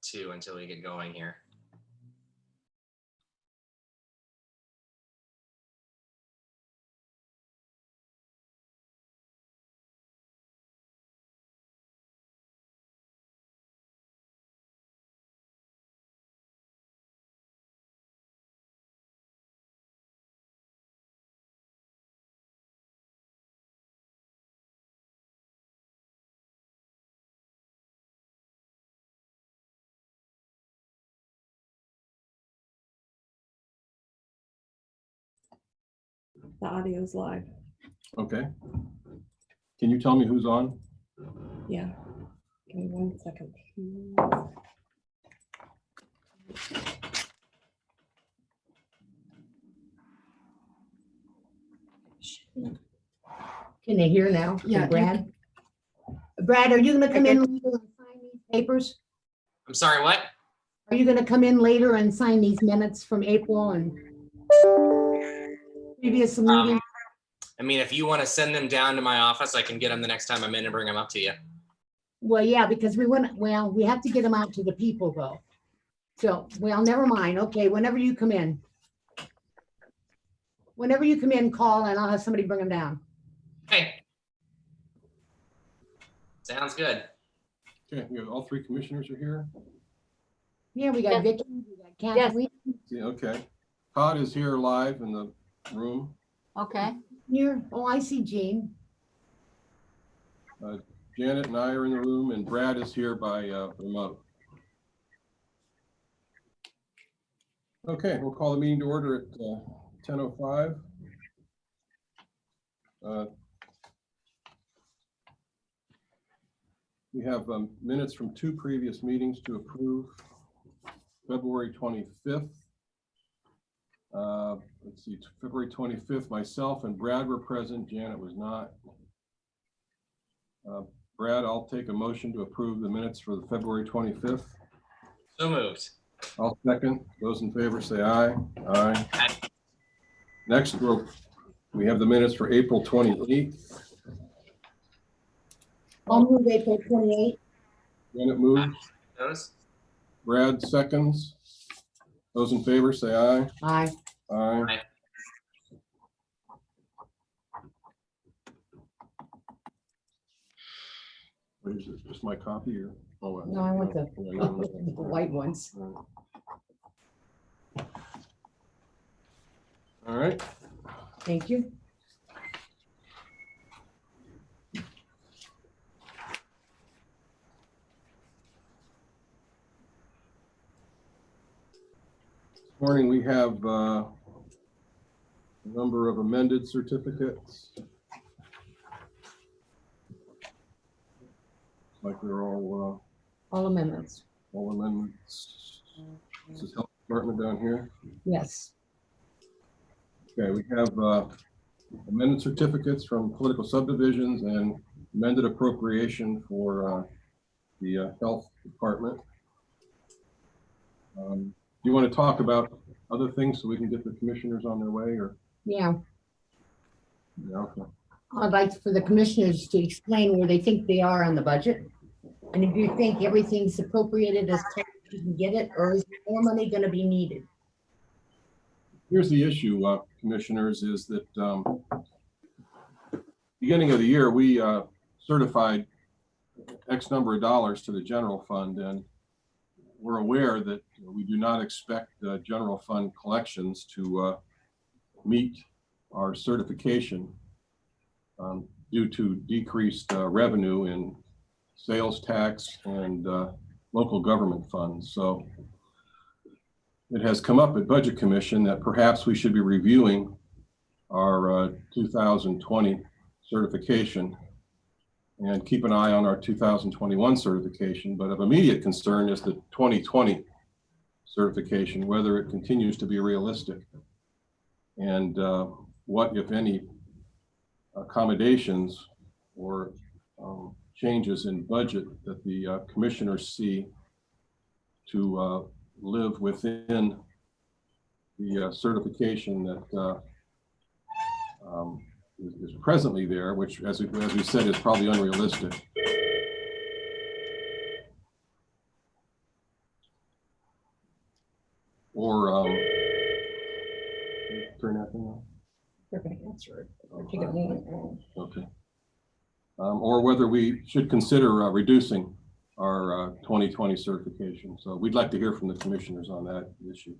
too until we get going here. The audio's live. Okay. Can you tell me who's on? Yeah. Give me 1 second. Can they hear now? Yeah, Brad? Brad, are you gonna come in later and sign these papers? I'm sorry, what? Are you gonna come in later and sign these minutes from April and previous meetings? I mean, if you want to send them down to my office, I can get them the next time I'm in and bring them up to you. Well, yeah, because we have to get them out to the people though. So, well, never mind. Okay, whenever you come in. Whenever you come in, call and I'll have somebody bring them down. Okay. Sounds good. Okay, we have all three commissioners are here. Yeah, we got Yes. Vicky, we got Kathleen. Yeah, okay. Todd is here live in the room. Okay. Here, oh, I see Jean. Janet and I are in the room, and Brad is here by remote. Okay, we'll call the meeting to order at 10:05. We have minutes from two previous meetings to approve. February 25th. Let's see, February 25th, myself and Brad were present. Janet was not. Brad, I'll take a motion to approve the minutes for the February 25th. So moved. I'll second. Those in favor say aye. Aye. Aye. Next, we have the minutes for April 28th. I'll move April 28th. Janet moves. Those? Brad seconds. Those in favor say aye. Aye. Aye. Aye. What is it? Just my copy or? Oh, No, I want the yeah, no. white ones. All right. Thank you. This morning we have a number of amended certificates. Like they're all Amendments. amendments. This is Health Department down here. Yes. Okay, we have amended certificates from political subdivisions and amended appropriation for the Health Department. Do you want to talk about other things so we can get the commissioners on their way, or? Yeah. Yeah, okay. I'd like for the commissioners to explain where they think they are on the budget. And if you think everything's appropriated as tight as you can get it, or is more money going to be needed? Here's the issue, commissioners, is that beginning of the year, we certified X number of dollars to the general fund, and we're aware that we do not expect general fund collections to meet our certification due to decreased revenue in sales tax and local government funds. So it has come up at Budget Commission that perhaps we should be reviewing our 2020 certification and keep an eye on our 2021 certification. But of immediate concern is the 2020 certification, whether it continues to be realistic, and what, if any, accommodations or changes in budget that the commissioners see to live within the certification that is presently there, which, as we said, is probably unrealistic. or, turn that thing on. They're gonna answer it. Or take it more. Okay. Or whether we should consider reducing our 2020 certification. So we'd like to hear from the commissioners on that issue.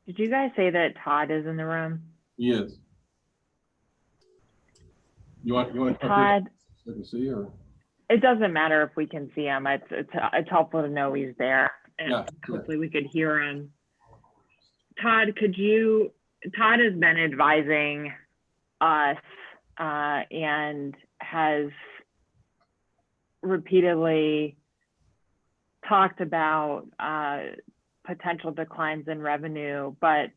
Did you guys say that Todd is in the room? He is. You want to Todd, to see, or? it doesn't matter if we can see him. It's helpful to know he's there, and Yeah, sure. hopefully we could hear him. Todd, Todd has been advising us and has repeatedly talked about potential declines in revenue, but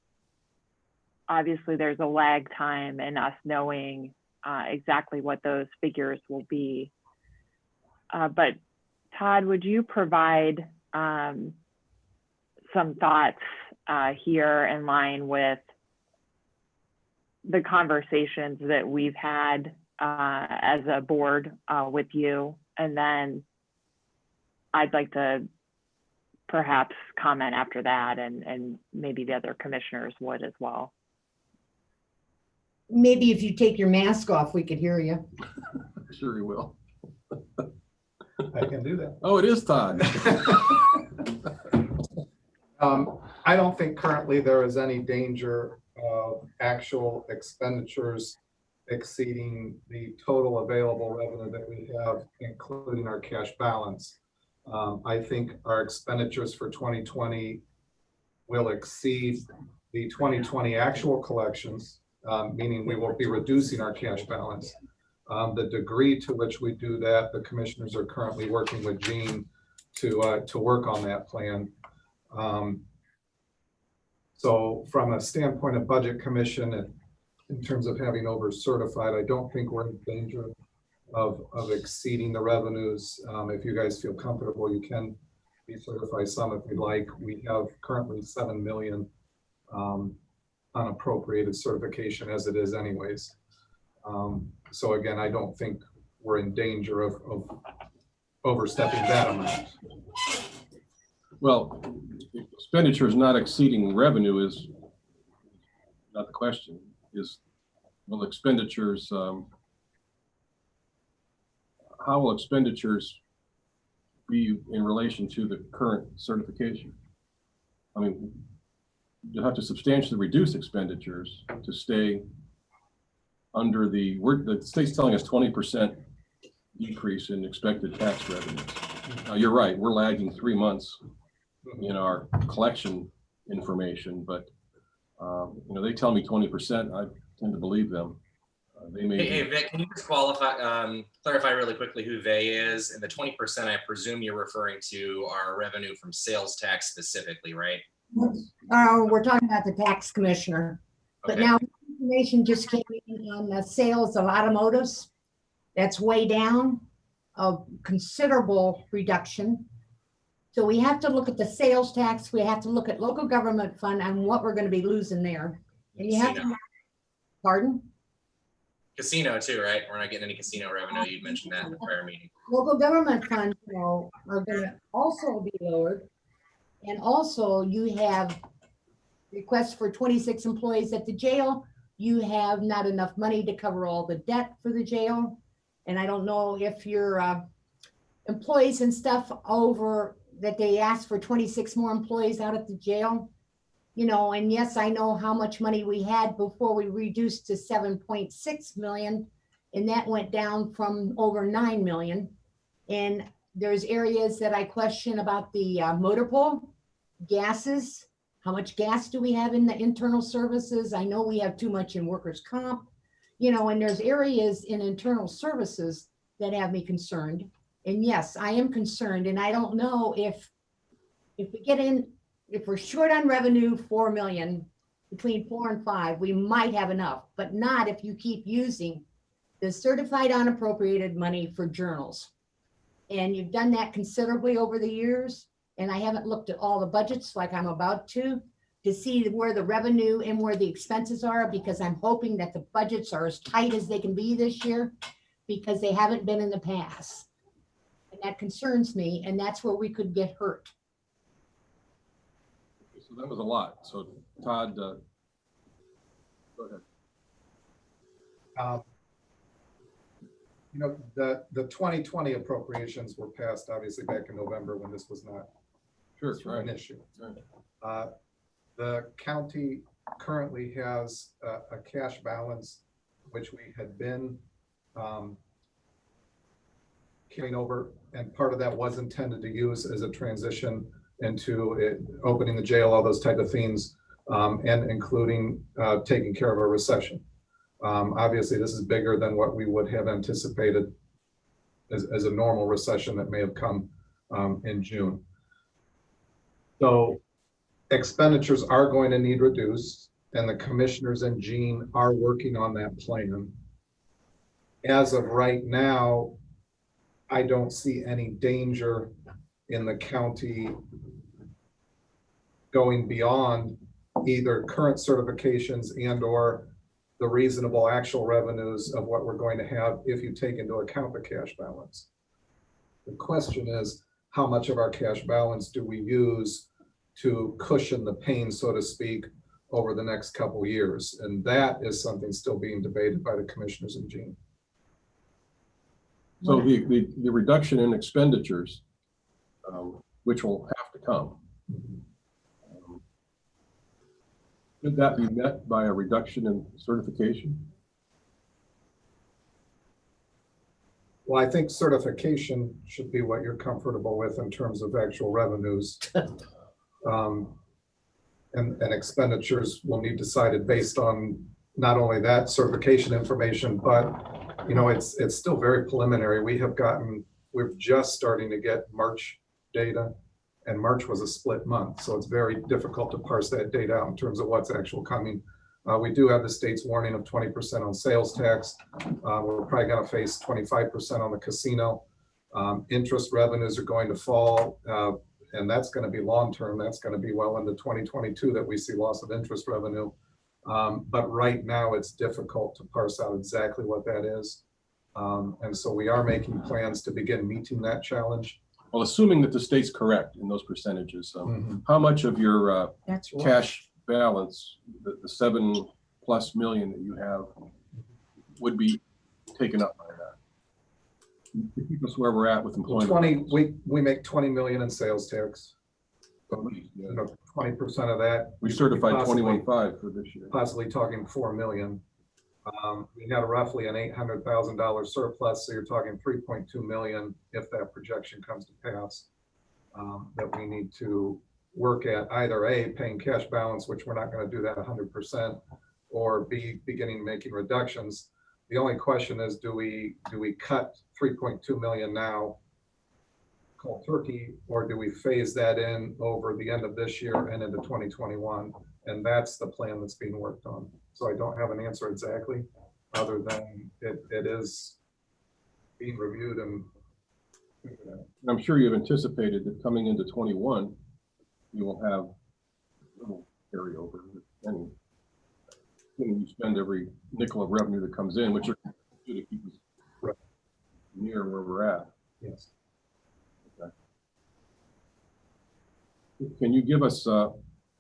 obviously there's a lag time in us knowing exactly what those figures will be. But Todd, would you provide some thoughts here in line with the conversations that we've had as a board with you? And then I'd like to perhaps comment after that, and maybe the other commissioners would as well. Maybe if you take your mask off, we could hear you. Sure he will. I can do that. Oh, it is Todd. I don't think currently there is any danger of actual expenditures exceeding the total available revenue that we have, including our cash balance. I think our expenditures for 2020 will exceed the 2020 actual collections, meaning we will be reducing our cash balance. The degree to which we do that, the commissioners are currently working with Gene to work on that plan. So from a standpoint of Budget Commission, in terms of having over certified, I don't think we're in danger of exceeding the revenues. If you guys feel comfortable, you can be certified some if you'd like. We have currently 7 million unappropriated certification as it is anyways. So again, I don't think we're in danger of overstepping that amount. Well, expenditures not exceeding revenue is not the question. Will expenditures, how will expenditures be in relation to the current certification? I mean, you'll have to substantially reduce expenditures to stay under the state's telling us 20% decrease in expected tax revenues. Now, you're right, we're lagging 3 months in our collection information, but they tell me 20%. I tend to believe them. They may. Hey, Vic, can you just clarify really quickly who they is? And the 20%, I presume you're referring to our revenue from sales tax specifically, right? We're talking about the tax commissioner, but Okay. now information just came in on the sales of automotives. That's way down, a considerable reduction. So we have to look at the sales tax. We have to look at local government fund and what we're going to be losing there. And you have to, pardon? Casino too, right? We're not getting any casino revenue. You mentioned that in the prior meeting. Local government funds, are going to also be lowered. And also you have requests for 26 employees at the jail. You have not enough money to cover all the debt for the jail. And I don't know if your employees and stuff over that they asked for 26 more employees out at the jail, and yes, I know how much money we had before we reduced to 7.6 million, and that went down from over 9 million. And there's areas that I question about the motor pool, gases. How much gas do we have in the internal services? I know we have too much in workers' comp, and there's areas in internal services that have me concerned. And yes, I am concerned, and I don't know if we're short on revenue, 4 million, between 4 and 5, we might have enough, but not if you keep using the certified unappropriated money for journals. And you've done that considerably over the years. And I haven't looked at all the budgets like I'm about to see where the revenue and where the expenses are, because I'm hoping that the budgets are as tight as they can be this year, because they haven't been in the past. And that concerns me, and that's where we could get hurt. So that was a lot. So Todd, go ahead. You know, the 2020 appropriations were passed obviously back in November when this was not Sure, an right. issue. Right. The county currently has a cash balance, which we had been carrying over, and part of that was intended to use as a transition into opening the jail, all those type of things, and including taking care of a recession. Obviously, this is bigger than what we would have anticipated as a normal recession that may have come in June. So expenditures are going to need reduced, and the commissioners and Gene are working on that plan. As of right now, I don't see any danger in the county going beyond either current certifications and or the reasonable actual revenues of what we're going to have if you take into account the cash balance. The question is, how much of our cash balance do we use to cushion the pain, so to speak, over the next couple of years? And that is something still being debated by the commissioners and Gene. So the reduction in expenditures, which will have to come, could that be met by a reduction in certification? Well, I think certification should be what you're comfortable with in terms of actual revenues. And expenditures will be decided based on not only that certification information, but you know, it's still very preliminary. We're just starting to get March data, and March was a split month. So it's very difficult to parse that data out in terms of what's actual coming. We do have the state's warning of 20% on sales tax. We're probably going to face 25% on the casino. Interest revenues are going to fall, and that's going to be long-term. That's going to be well into 2022 that we see loss of interest revenue. But right now it's difficult to parse out exactly what that is. And so we are making plans to begin meeting that challenge. Well, assuming that the state's correct in those percentages, how much of your That's right. cash balance, the 7+ million that you have, would be taken up by that? To keep us where we're at with employment. We make 20 million in sales tax. Yeah. 20% of that, We certified Possibly. 21.5 for this year. possibly talking 4 million. We got roughly an $800,000 surplus, so you're talking 3.2 million if that projection comes to pass. That we need to work at either A, paying cash balance, which we're not going to do that 100%, or B, beginning making reductions. The only question is, do we cut 3.2 million now, cold turkey, or do we phase that in over the end of this year and into 2021? And that's the plan that's being worked on. So I don't have an answer exactly, other than it is being reviewed and I'm sure you've anticipated that coming into 21, you will have a little carryover. And you spend every nickel of revenue that comes in, which are to keep us near where we're at. yes. Okay. Can you give us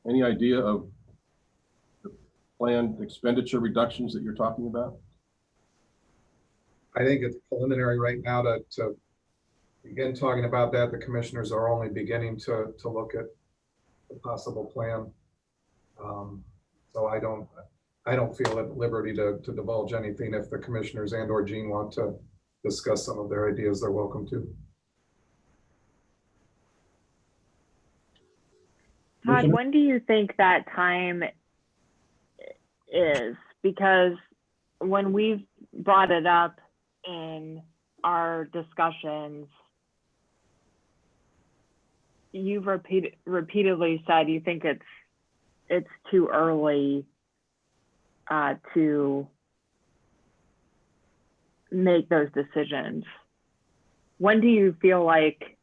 any idea of the planned expenditure reductions that you're talking about? I think it's preliminary right now to begin talking about that. The commissioners are only beginning to look at the possible plan. So I don't feel at liberty to divulge anything. If the commissioners and or Gene want to discuss some of their ideas, they're welcome to. Todd, when do you think that time is? Because when we've brought it up in our discussions, you've repeatedly said you think it's too early to make those decisions. When do you feel like,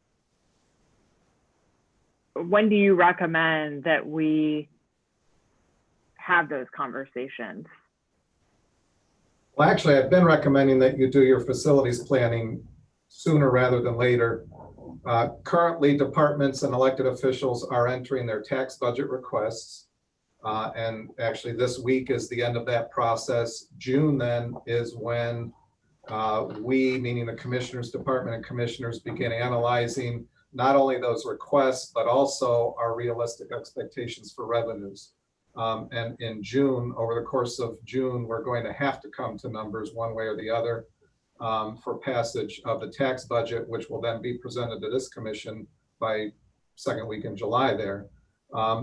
when do you recommend that we have those conversations? Well, actually, I've been recommending that you do your facilities planning sooner rather than later. Currently, departments and elected officials are entering their tax budget requests. And actually, this week is the end of that process. June then is when we, meaning the Commissioners Department and commissioners, begin analyzing not only those requests, but also our realistic expectations for revenues. And in June, over the course of June, we're going to have to come to numbers one way or the other for passage of the tax budget, which will then be presented to this commission by second week in July there.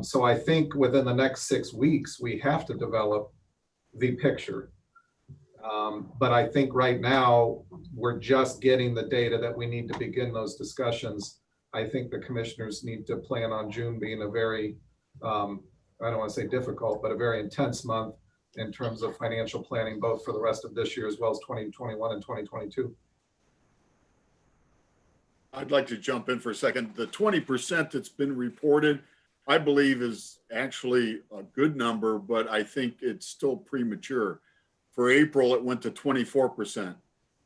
So I think within the next 6 weeks, we have to develop the picture. But I think right now, we're just getting the data that we need to begin those discussions. I think the commissioners need to plan on June being a very, I don't want to say difficult, but a very intense month in terms of financial planning, both for the rest of this year as well as 2021 and 2022. I'd like to jump in for a second. The 20% that's been reported, I believe is actually a good number, but I think it's still premature. For April, it went to 24%,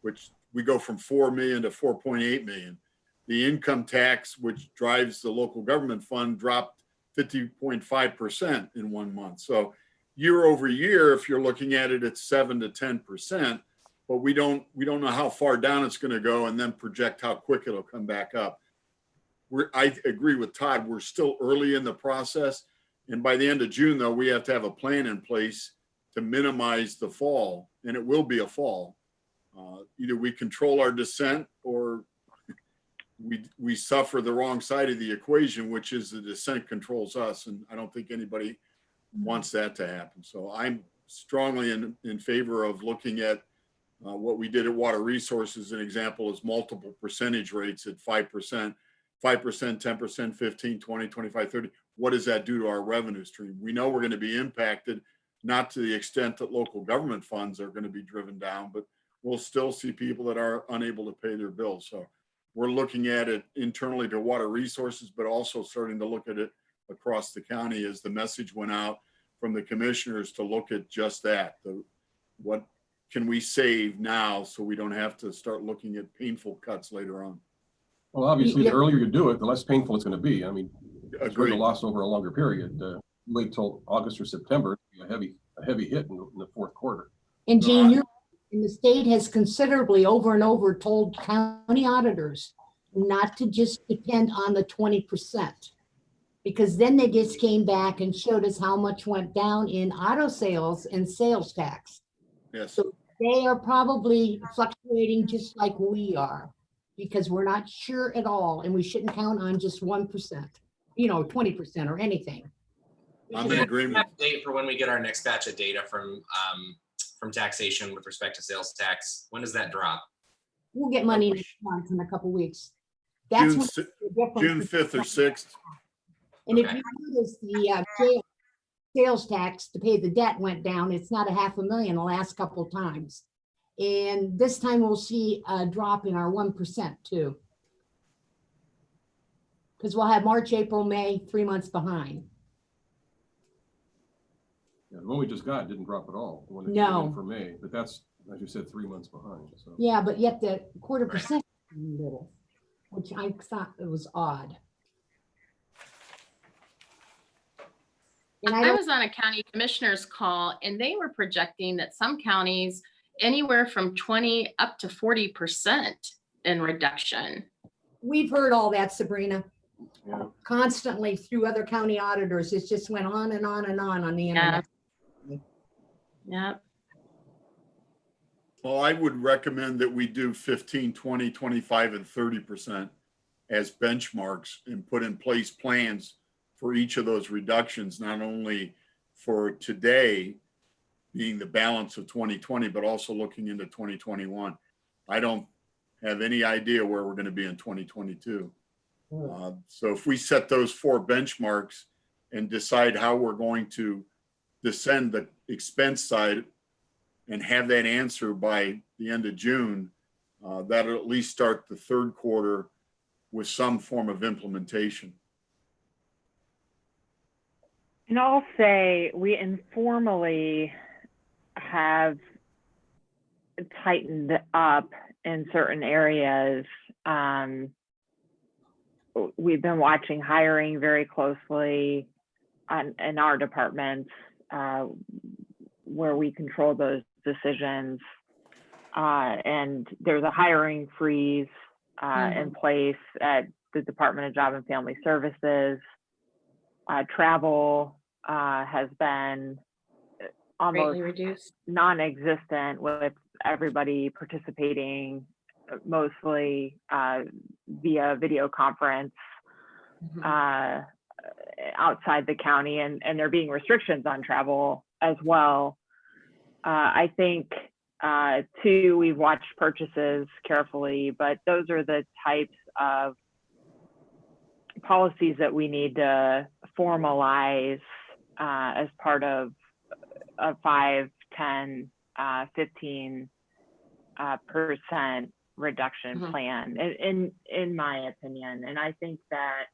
which we go from 4 million to 4.8 million. The income tax, which drives the local government fund, dropped 50.5% in 1 month. So year over year, if you're looking at it, it's 7 to 10%, but we don't know how far down it's going to go and then project how quick it'll come back up. I agree with Todd. We're still early in the process. And by the end of June, though, we have to have a plan in place to minimize the fall, and it will be a fall. Either we control our descent or we suffer the wrong side of the equation, which is the descent controls us. And I don't think anybody wants that to happen. So I'm strongly in favor of looking at what we did at Water Resources. An example is multiple percentage rates at 5%, 10%, 15, 20, 25, 30. What does that do to our revenue stream? We know we're going to be impacted, not to the extent that local government funds are going to be driven down, but we'll still see people that are unable to pay their bills. So we're looking at it internally to Water Resources, but also starting to look at it across the county as the message went out from the commissioners to look at just that. What can we save now so we don't have to start looking at painful cuts later on? Well, obviously, the earlier you do it, the less painful it's going to be. I mean, it's going Agreed. to loss over a longer period. Wait till August or September, it'll be a heavy hit in the fourth quarter. And Gene, and the state has considerably over and over told county auditors not to just depend on the 20%, because then they just came back and showed us how much went down in auto sales and sales tax. Yes. So they are probably fluctuating just like we are, because we're not sure at all, and we shouldn't count on just 1%, 20% or anything. I'm in agreement. Date for when we get our next batch of data from taxation with respect to sales tax. When does that drop? We'll get money next month in a couple weeks. That's June, when the June difference 5th or 6th. And if Okay. you notice, the sales tax to pay the debt went down. It's not $500,000 the last couple times. And this time we'll see a drop in our 1% too. Because we'll have March, April, May, 3 months behind. Yeah, the one we just got didn't drop at all. The one that No. came in for May, but that's, as you said, 3 months behind. So Yeah, but yet the 0.25% little, which I thought it was odd. And I was on a county commissioners call and they were projecting that some counties anywhere from 20 up to 40% in reduction. We've heard all that, Sabrina, yeah, constantly through other county auditors. It just went on and on and on the internet. Yep. Well, I would recommend that we do 15, 20, 25, and 30% as benchmarks and put in place plans for each of those reductions, not only for today being the balance of 2020, but also looking into 2021. I don't have any idea where we're going to be in 2022. So if we set those 4 benchmarks and decide how we're going to descend the expense side and have that answer by the end of June, that'll at least start the third quarter with some form of implementation. And I'll say we informally have tightened up in certain areas. we've been watching hiring very closely in our departments, where we control those decisions. And there's a hiring freeze in place at the Department of Job and Family Services. Travel has been almost Greatly reduced. non-existent, with everybody participating mostly via video conference Mhm. outside the county, and there being restrictions on travel as well. I think too, we've watched purchases carefully, but those are the types of policies that we need to formalize as part of a 5, 10, 15% reduction Mhm. plan, in my opinion. And I think that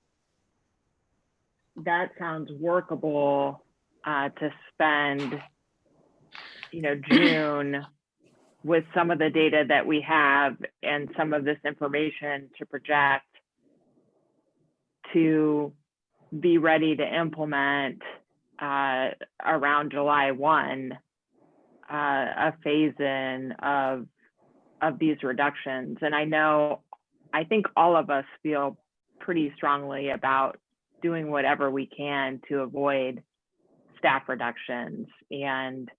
sounds workable to spend, June with some of the data that we have and some of this information to project, to be ready to implement around July 1 a phase-in of these reductions. And I think all of us feel pretty strongly about doing whatever we can to avoid staff reductions and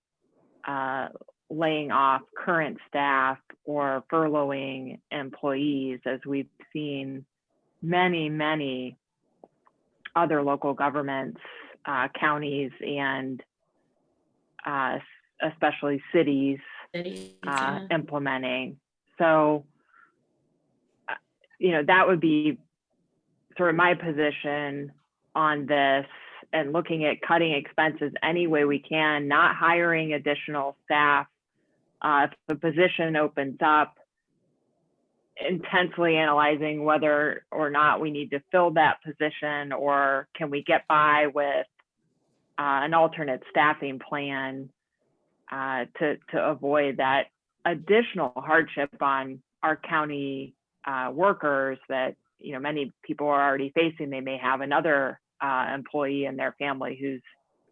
laying off current staff or furloughing employees, as we've seen many other local governments, counties, and especially cities Cities, yeah. implementing. So, that would be sort of my position on this, and looking at cutting expenses any way we can, not hiring additional staff. If the position opens up, intensely analyzing whether or not we need to fill that position, or can we get by with an alternate staffing plan to avoid that additional hardship on our county workers that many people are already facing. They may have another employee in their family who's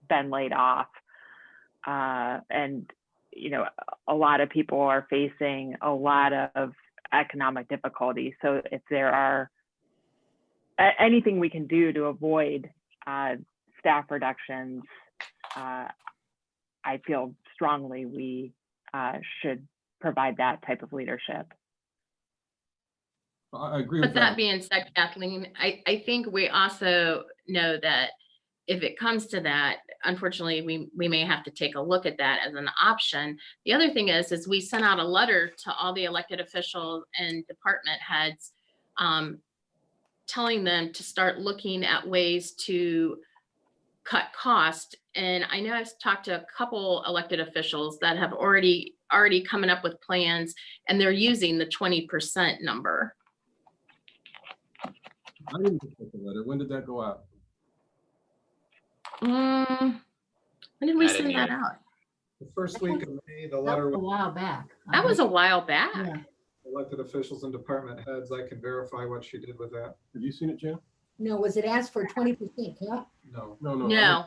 been laid off, and a lot of people are facing a lot of economic difficulty. So if there are anything we can do to avoid staff reductions, I feel strongly we should provide that type of leadership. I agree But with that that. being said, Kathleen, I think we also know that if it comes to that, unfortunately, we may have to take a look at that as an option. The other thing is we sent out a letter to all the elected officials and department heads, telling them to start looking at ways to cut cost. And I know I've talked to a couple elected officials that have already coming up with plans, and they're using the 20% number. I didn't get the letter. When did that go out? When did we I didn't send that either. out? The first week of May, the That letter was a with while back. That was a while back. Yeah. elected officials and department heads. I can verify what she did with that. Have you seen it, Jan? No, was it asked for 20%? Yeah. No. No. No,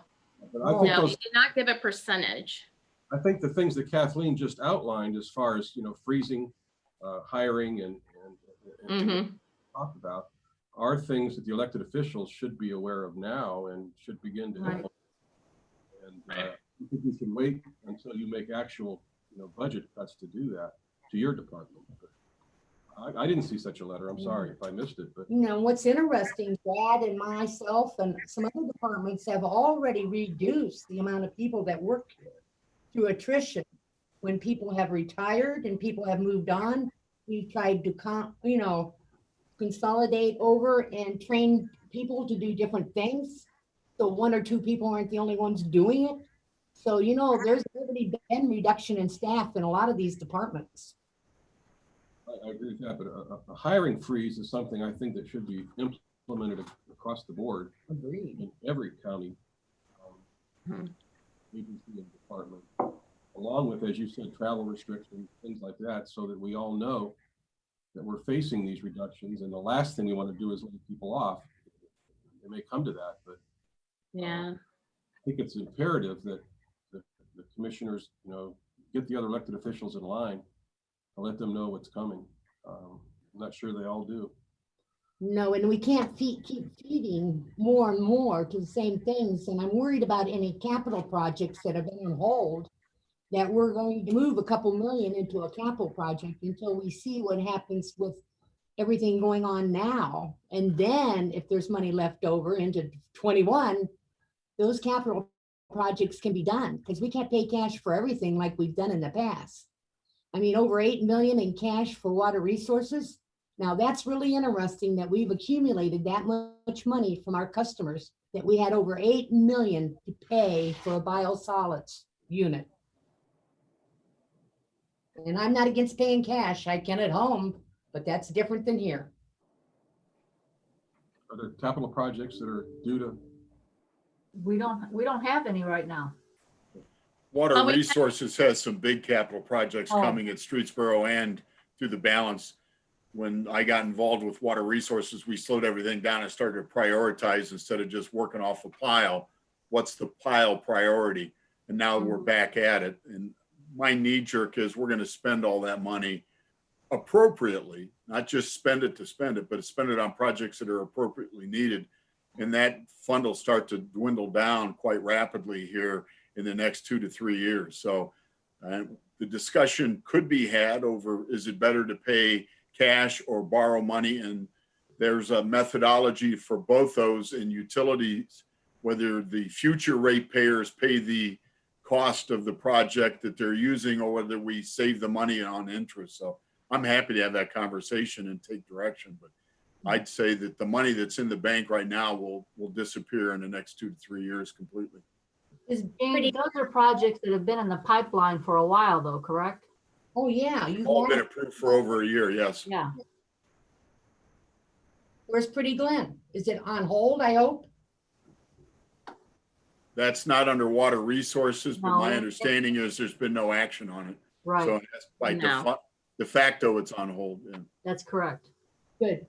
But I think no, those, you did not give a percentage. I think the things that Kathleen just outlined, as far as, freezing, hiring and Mhm. talked about, are things that the elected officials should be aware of now and should begin to Right. implement. And I think you can wait until you make actual, budget cuts to do that to your department. But I didn't see such a letter. I'm sorry if I missed it, but What's interesting, Brad and myself and some other departments have already reduced the amount of people that work here through attrition. When people have retired and people have moved on, we've tried to consolidate over and train people to do different things. So 1 or 2 people aren't the only ones doing it. So, there's already been reduction in staff in a lot of these departments. I agree with that. But a hiring freeze is something I think that should be implemented across the board Agreed. in every county agency and department, along with, as you said, travel restrictions, things like that, so that we all know that we're facing these reductions, and the last thing we want to do is lay people off. It may come to that, but Yeah. I think it's imperative that the commissioners, get the other elected officials in line and let them know what's coming. I'm not sure they all do. No, and we can't keep feeding more and more to the same things. And I'm worried about any capital projects that have been on hold, that we're going to move a couple million into a capital project until we see what happens with everything going on now. And then if there's money left over into 21, those capital projects can be done, because we can't pay cash for everything like we've done in the past. I mean, over 8 million in cash for water resources. Now that's really interesting that we've accumulated that much money from our customers, that we had over 8 million to pay for a biosolids unit. And I'm not against paying cash. I can at home, but that's different than here. Are there capital projects that are due to? We don't have any right now. Water Oh, wait. Resources has some big capital projects Oh. coming at Streetsboro and through the balance. When I got involved with Water Resources, we slowed everything down and started to prioritize instead of just working off a pile. What's the pile priority? And now we're back at it. And my knee jerk is we're going to spend all that money appropriately, not just spend it to spend it, but spend it on projects that are appropriately needed. And that fund will start to dwindle down quite rapidly here in the next 2 to 3 years. So the discussion could be had over, is it better to pay cash or borrow money? And there's a methodology for both those in utilities, whether the future ratepayers pay the cost of the project that they're using or whether we save the money on interest. So I'm happy to have that conversation and take direction, but I'd say that the money that's in the bank right now will disappear in the next 2 to 3 years completely. Jamie, those are projects that have been in the pipeline for a while though, correct? Oh, yeah. You All been have- approved for over a year, yes. Yeah. Where's Pretty Glen? Is it on hold, I hope? That's not under Water Resources, but my No. understanding is there's been no action on it. So Right, that's by No. de facto, it's on hold. Yeah. that's correct. Good.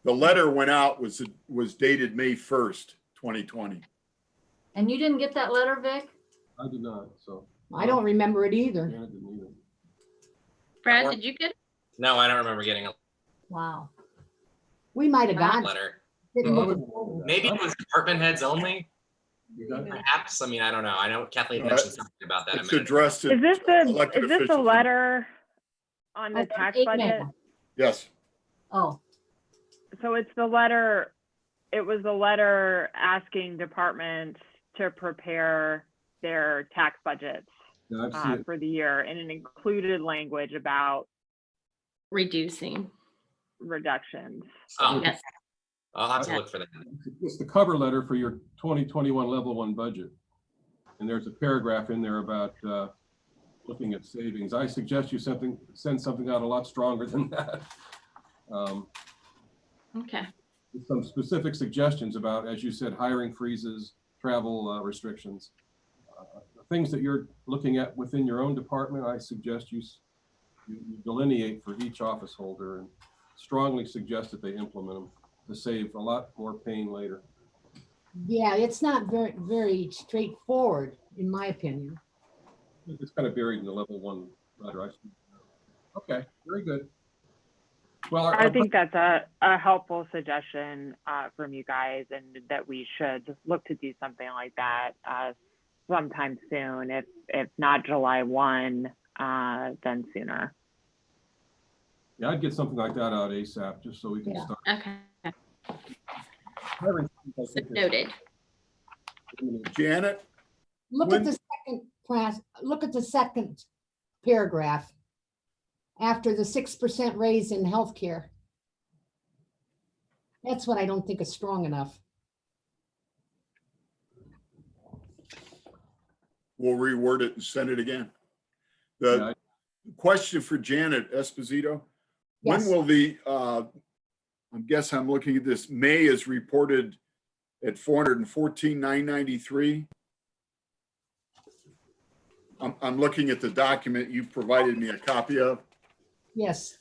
The letter went out, was dated May 1st, 2020. And you didn't get that letter, Vic? I did not, so. I don't remember it either. Janet didn't either. Brad, did you get? No, I don't remember getting a Wow. We might have gotten. letter. it. Maybe it was department heads only, You got it? perhaps. I mean, I don't know. I know Kathleen No, mentioned something about that a It's minute ago. addressed to Is this elected the officials. letter on the I tax think budget? email. Yes, Oh, So it's the letter, it was a letter asking departments to prepare their tax budgets Yeah, I've seen it. for the year, and it included language about Reducing. reductions. Oh, Yes. I'll have to look for that. It's the cover letter for your 2021 level 1 budget. And there's a paragraph in there about looking at savings. I suggest you send something out a lot stronger than that. Okay. With some specific suggestions about, as you said, hiring freezes, travel restrictions. The things that you're looking at within your own department, I suggest you delineate for each office holder and strongly suggest that they implement them to save a lot more pain later. Yeah, it's not very, very straightforward, in my opinion. It's kind of buried in the level 1 letter. I see. Okay, very good. Well, I think that's a helpful suggestion from you guys, and that we should look to do something like that sometime soon. If not July 1, then sooner. yeah, I'd get something like that out ASAP, just so we can Yeah. start. Okay. hiring freeze, I think, is- Noted. Janet, Look When- at the second class, look at the second paragraph. After the 6% raise in healthcare. That's what I don't think is strong enough. we'll reword it and send it again. Yeah, The question for Janet Esposito, when Yes. will I guess I'm looking at this, May is reported at 414,993. I'm looking at the document you provided me a copy of. Yes.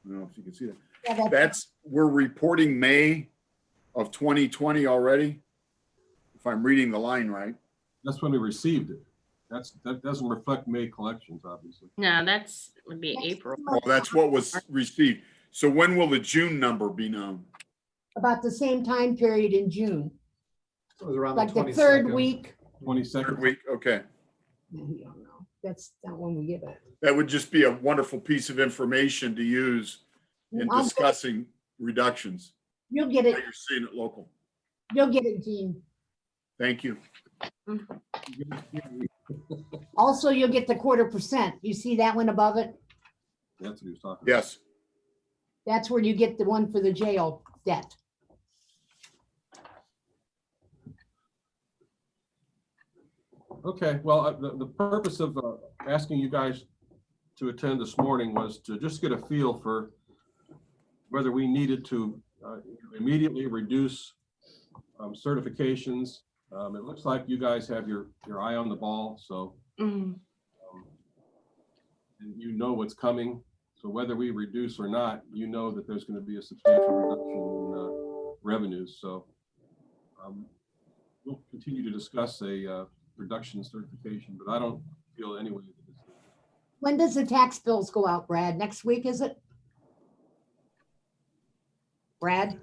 I don't know if you can see that. Yeah, We're reporting May of 2020 already, if I'm reading the line right. That's when we received it. That doesn't reflect May collections, obviously. No, would be April. Oh, that's what was received. So when will the June number be known? about the same time period in June, It was around like the the third 22nd. week. 22nd. Third week, okay. We don't know. That's not when we give it. That would just be a wonderful piece of information to use in I'll- discussing reductions. You'll get How it. you're seeing it local. You'll get it, Gene. Thank you. Also, you'll get the 1/4%. You see that one above it? That's what he was talking about. Yes. That's where you get the one for the jail debt. Okay, well, the purpose of asking you guys to attend this morning was to just get a feel for whether we needed to immediately reduce certifications. It looks like you guys have your eye on the ball, so Mhm. and you know what's coming. So whether we reduce or not, you know that there's going to be a substantial reduction in revenues. So we'll continue to discuss a reduction in certification, but I don't feel anyway that it's When does the tax bills go out, Brad? Next week, is it? Brad?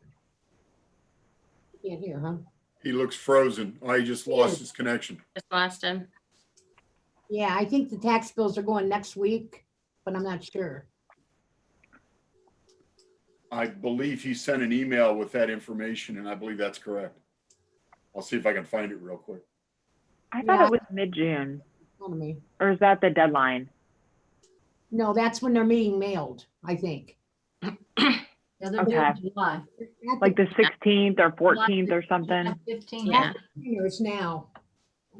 Can't hear, huh? He looks frozen. Oh, he just lost his connection. Just lost him. Yeah, I think the tax bills are going next week, but I'm not sure. I believe he sent an email with that information, and I believe that's correct. I'll see if I can find it real quick. I thought Yeah. it was mid-June, Hold on a minute. or is that the deadline? No, that's when they're being mailed, I think. Yeah, they're due in Okay. July. Like the 16th or 14th or something? 15. Yeah. It's now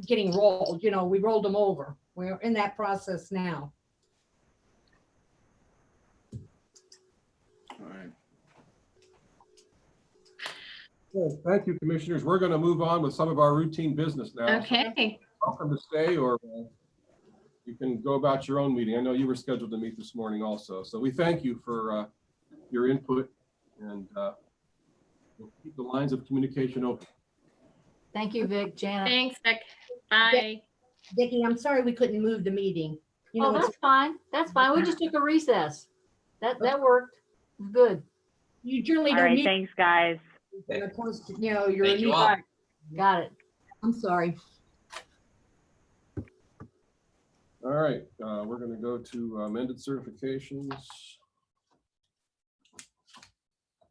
getting rolled, we rolled them over. We're in that process now. All right. Good. Thank you, commissioners. We're going to move on with some of our routine business now. So Okay. welcome to stay, or you can go about your own meeting. I know you were scheduled to meet this morning also. So we thank you for your input, and we'll keep the lines of communication open. Thank you, Vic, Janet. Thanks, Vic. Bye. Vicki, I'm sorry we couldn't move the meeting. Oh, that's fine. That's fine. We just took a recess. That worked. Good. You generally All don't right, need, thanks, guys. and of course, you're a Thank you new all. guy. Got it. I'm sorry. All right, we're going to go to amended certifications.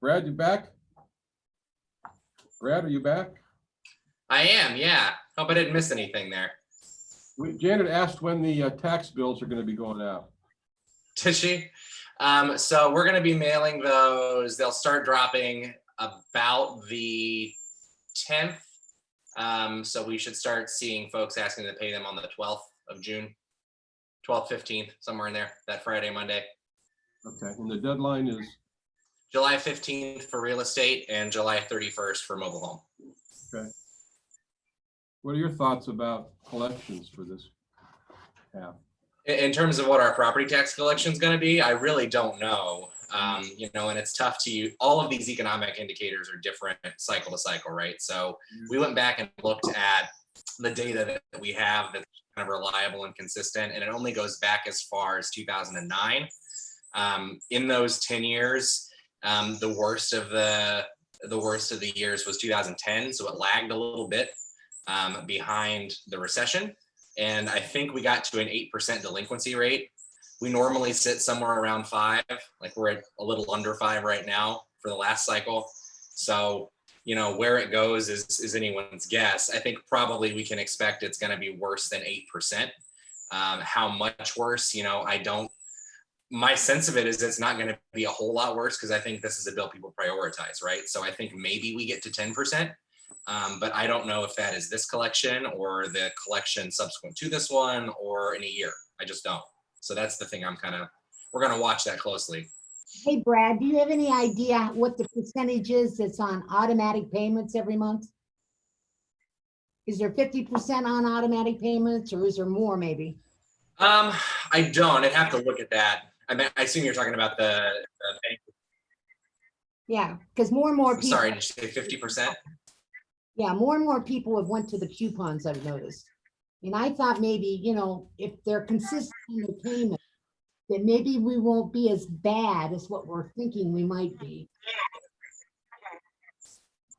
Brad, you back? Brad, are you back? I am, yeah. Hope I didn't miss anything there. Janet asked when the tax bills are going to be going out. Did she? So we're gonna be mailing those. They'll start dropping about the 10th. So we should start seeing folks asking to pay them on the 12th of June, 12th, 15th, somewhere in there, that Friday, Monday. Okay, and the deadline is, July 15th for real estate and July 31st for mobile home. okay. What are your thoughts about collections for this half? In terms of what our property tax collection is going to be, I really don't know. And it's tough to, all of these economic indicators are different cycle to cycle, right? So we went back and looked at the data that we have that's kind of reliable and consistent, and it only goes back as far as 2009. In those 10 years, the worst of the years was 2010, so it lagged a little bit behind the recession. And I think we got to an 8% delinquency rate. We normally sit somewhere around 5, like we're at a little under 5 right now for the last cycle. So, where it goes is anyone's guess. I think probably we can expect it's going to be worse than 8%. How much worse, my sense of it is it's not going to be a whole lot worse, because I think this is a bill people prioritize, right? So I think maybe we get to 10%. But I don't know if that is this collection or the collection subsequent to this one or in a year. I just don't. So that's the thing we're going to watch that closely. Hey, Brad, do you have any idea what the percentage is that's on automatic payments every month? Is there 50% on automatic payments, or is there more maybe? I don't. I'd have to look at that. I assume you're talking about the bank. Yeah, because more and more I'm people. sorry, did you say 50%? Yeah, more and more people have went to the coupons, I've noticed. And I thought maybe, if they're consistent in their payment, then maybe we won't be as bad as what we're thinking we might be.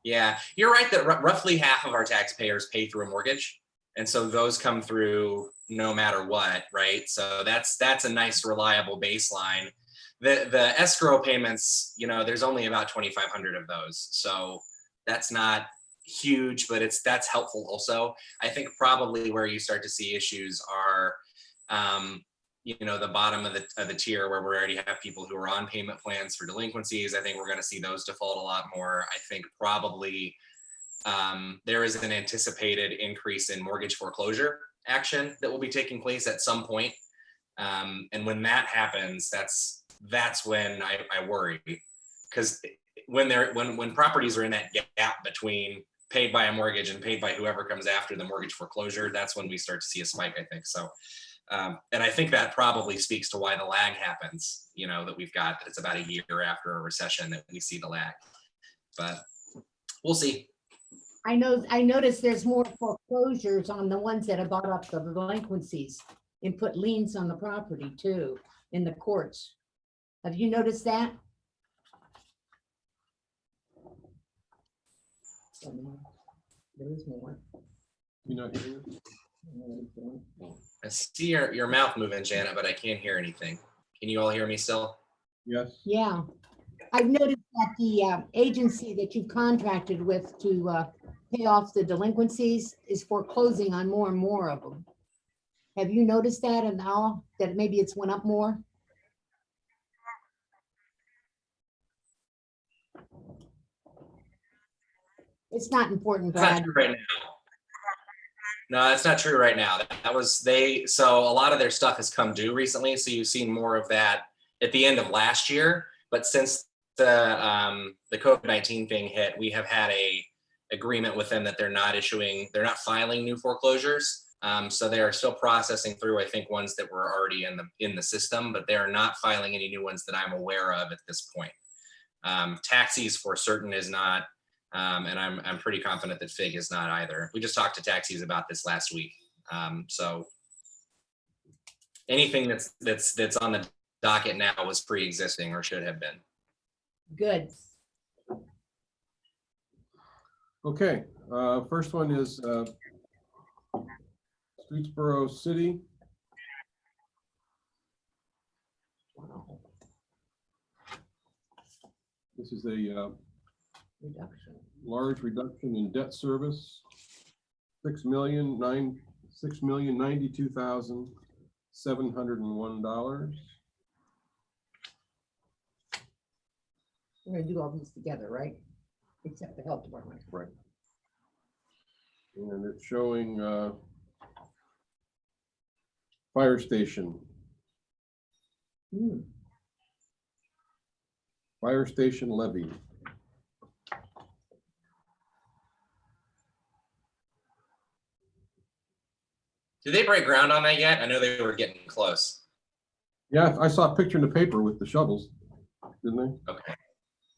Yeah, you're right that roughly half of our taxpayers pay through a mortgage. And so those come through no matter what, right? So that's a nice reliable baseline. The escrow payments, there's only about 2,500 of those. So that's not huge, but that's helpful also. I think probably where you start to see issues are the bottom of the tier where we already have people who are on payment plans for delinquencies. I think we're going to see those default a lot more. I think probably there is an anticipated increase in mortgage foreclosure action that will be taking place at some point. And when that happens, that's when I worry, because when properties are in that gap between paid by a mortgage and paid by whoever comes after the mortgage foreclosure, that's when we start to see a spike, I think. So, and I think that probably speaks to why the lag happens, that we've got, that it's about a year after a recession that we see the lag, but we'll see. I noticed there's more foreclosures on the ones that have bought up the delinquencies and put liens on the property too in the courts. Have you noticed that? There is more. You not hearing it? I see your mouth moving, Janet, but I can't hear anything. Can you all hear me still? Yes. Yeah, I've noticed that the agency that you've contracted with to pay off the delinquencies is foreclosing on more and more of them. Have you noticed that and now that maybe it's went up more? It's not important, It's not Brad. true right now. No, that's not true right now. So a lot of their stuff has come due recently. So you've seen more of that at the end of last year. But since the COVID-19 thing hit, we have had a agreement with them that they're not filing new foreclosures. So they are still processing through, I think, ones that were already in the system, but they are not filing any new ones that I'm aware of at this point. Taxis for certain is not. And I'm pretty confident that FIG is not either. We just talked to taxis about this last week. So anything that's on the docket now was pre-existing or should have been. Good. Okay, first one is Streetsboro City. This is a large reduction in debt service, $6,092,701. We're gonna do all these together, right? Except the health department. Right. And it's showing fire station. Fire station levy. Did they break ground on that yet? I know they were getting close. Yeah, I saw a picture in the paper with the shovels, didn't they? Okay.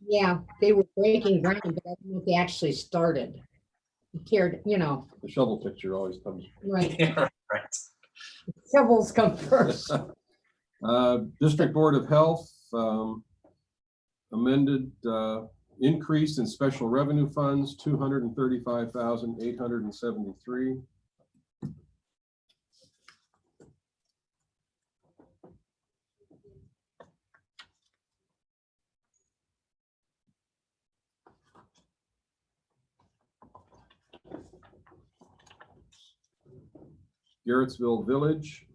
Yeah, they were breaking ground, but I don't know if they actually started. Cared, The shovel picture always comes. right. Yeah, right. Shovels come first. District Board of Health amended increase in special revenue funds, 235,873. Garrettsville Village.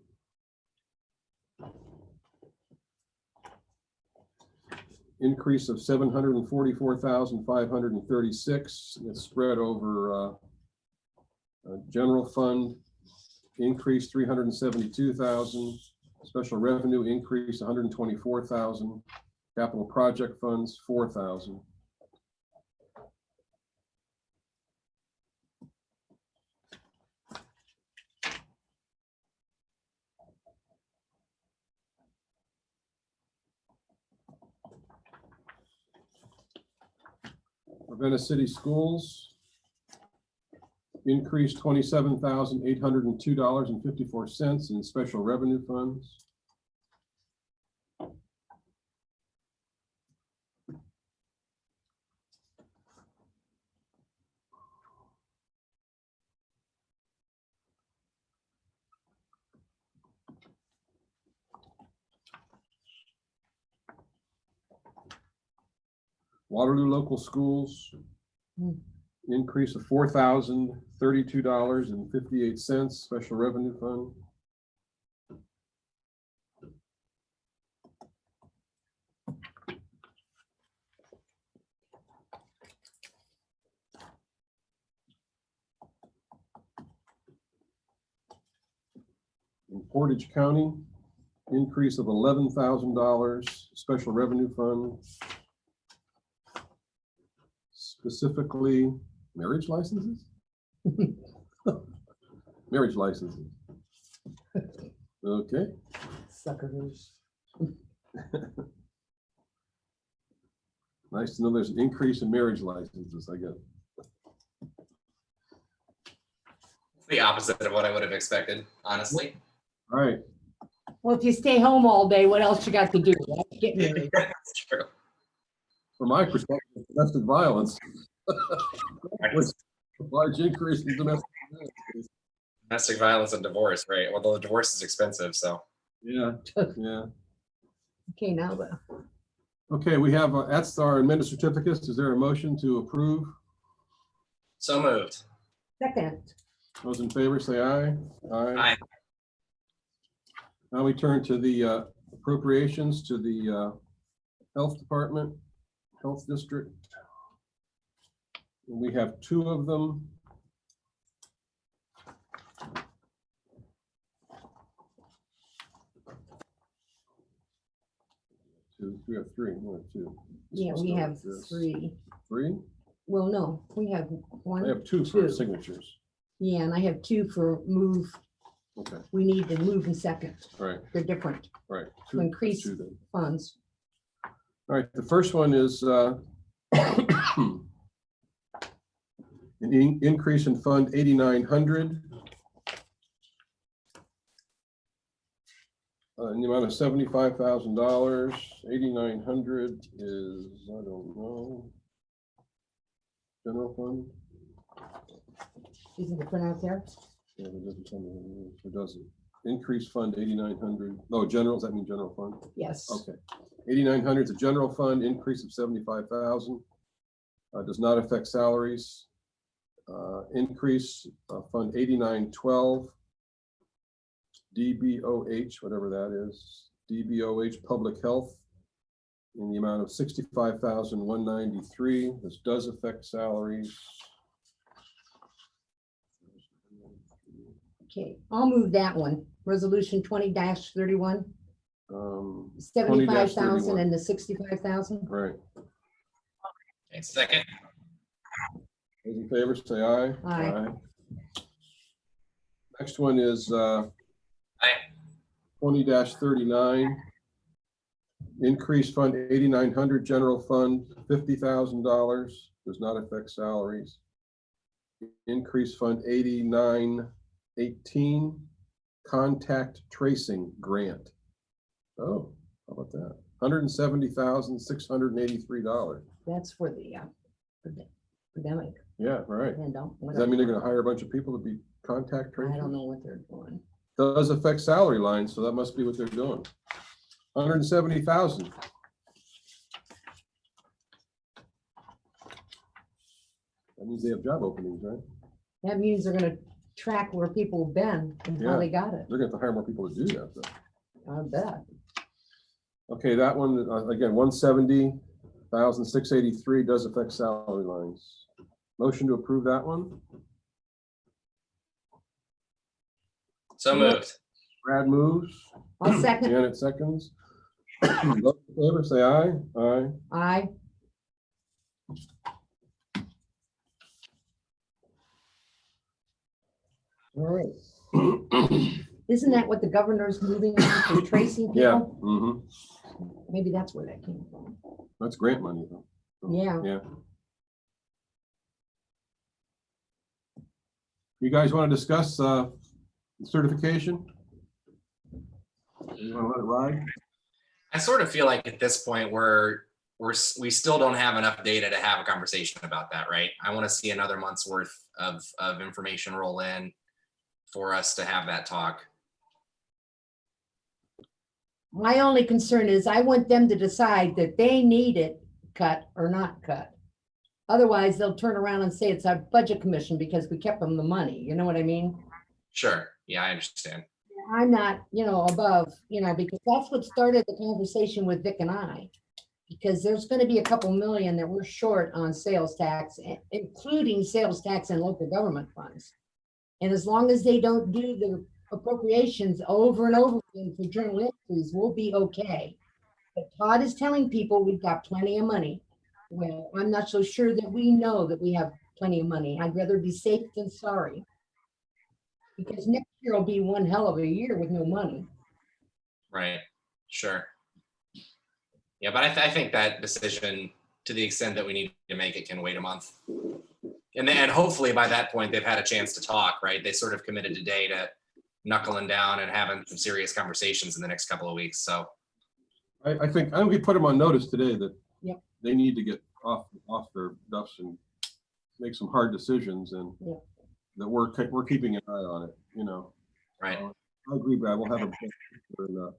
Increase of 744,536. It's spread over general fund increase 372,000. Special revenue increase 124,000. Capital project funds 4,000. Ravenna City Schools increased $27,802.54 in special revenue funds. Waterloo Local Schools, increase of $4,032.58, special revenue fund. In Portage County, increase of $11,000, special revenue fund. Specifically, marriage licenses? Marriage licenses. Okay. Suckers. Nice to know there's an increase in marriage licenses, I guess. The opposite of what I would have expected, honestly. All right. Well, if you stay home all day, what else you got to do? Right? Get married. That's true. From my perspective, domestic violence was a large increase in domestic violence. Domestic violence and divorce, right? Although the divorce is expensive, so. Yeah, yeah. Okay, now the Okay, we have, that's our administrative certificates. Is there a motion to approve? So moved. second. Those in favor say aye. Aye. Now we turn to the appropriations to the Health Department, Health District. And we have two of them. We have three, no, two. Yeah, we have three. Three? Well, no, we have I one. have two for Two. signatures. Yeah, and I have two for move. Okay, We need to move in second. all right, They're different all right. To increase. Two then. funds. All right, the first one is an increase in Fund 8900 in the amount of $75,000. 8900 is, I don't know, general fund? Isn't it put out there? Yeah, it doesn't tell me. It doesn't. Increase Fund 8900. No, general, does that mean general fund? Yes. Okay, 8,900 is a general fund, increase of 75,000. Does not affect salaries. Increase Fund 8912, DBOH, whatever that is, DBOH Public Health, in the amount of 65,193. This does affect salaries. Okay, I'll move that one. Resolution 20-31, 20-31. 75,000 and the 65,000. Right. Okay, second. Those in favor say aye. Aye. Next one is Aye. 20-39. Increase Fund 8900 General Fund, $50,000. Does not affect salaries. Increase Fund 8918 Contact Tracing Grant. Oh, how about that? $170,683. That's for the pandemic. Yeah, right. And Does that mean they're gonna hire a bunch of people to be contact I tracers? don't know what they're doing. Does affect salary lines, so that must be what they're doing. 170,000. That means they have job openings, right? That means they're gonna track where people have been and how Yeah. they got it. They're gonna have to hire more people to do that, though. I bet. Okay, that one, again, 170,683 does affect salary lines. Motion to approve that one. So moved. Brad moves, I'll second. Janet seconds. Those in favor say aye. Aye. Aye. All right. Isn't that what the governor's moving on for tracing Yeah, people? Maybe that's where that came from. that's grant money, though. Yeah. Yeah. You guys want to discuss certification? You want to let it ride? I sort of feel like at this point we still don't have enough data to have a conversation about that, right? I want to see another month's worth of information roll in for us to have that talk. My only concern is I want them to decide that they need it cut or not cut. Otherwise, they'll turn around and say it's our budget commission because we kept them the money. You know what I mean? Sure. Yeah, I understand. I'm not, above, because that's what started the conversation with Vic and I. Because there's going to be a couple million that we're short on sales tax, including sales tax and local government funds. And as long as they don't do the appropriations over and over again for journal entries, we'll be okay. But Todd is telling people we've got plenty of money. Well, I'm not so sure that we know that we have plenty of money. I'd rather be safe than sorry. Because next year will be one hell of a year with no money. Right. Sure. Yeah, but I think that decision, to the extent that we need to make it, can wait a month. And hopefully by that point, they've had a chance to talk, right? They sort of committed today to knuckling down and having some serious conversations in the next couple of weeks. So I think we put them on notice today that Yep. they need to get off their duffs and make some hard decisions, and Yep. that we're keeping an eye on it, right. I agree, Brad. We'll have a for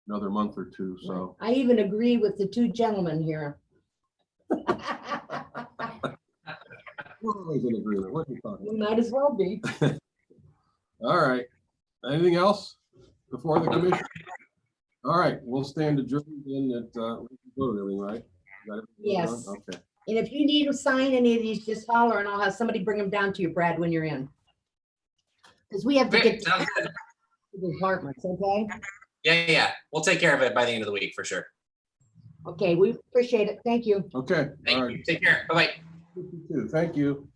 another month or two, so. I even agree with the two gentlemen here. We're always in agreement. What are you talking We might as well be. about? All right. Anything else before the commission? All right, we'll stand adjourned in at, we can go to everything, right? Got everything Yes. done? Okay. And if you need to sign any of these, just holler and I'll have somebody bring them down to you, Brad, when you're in. Because we have to Great. get to Sounds good. the departments, okay? Yeah. We'll take care of it by the end of the week for sure. Okay, we appreciate it. Thank you. Okay. All Thank right. you. Take care. Bye-bye. You too. Thank you.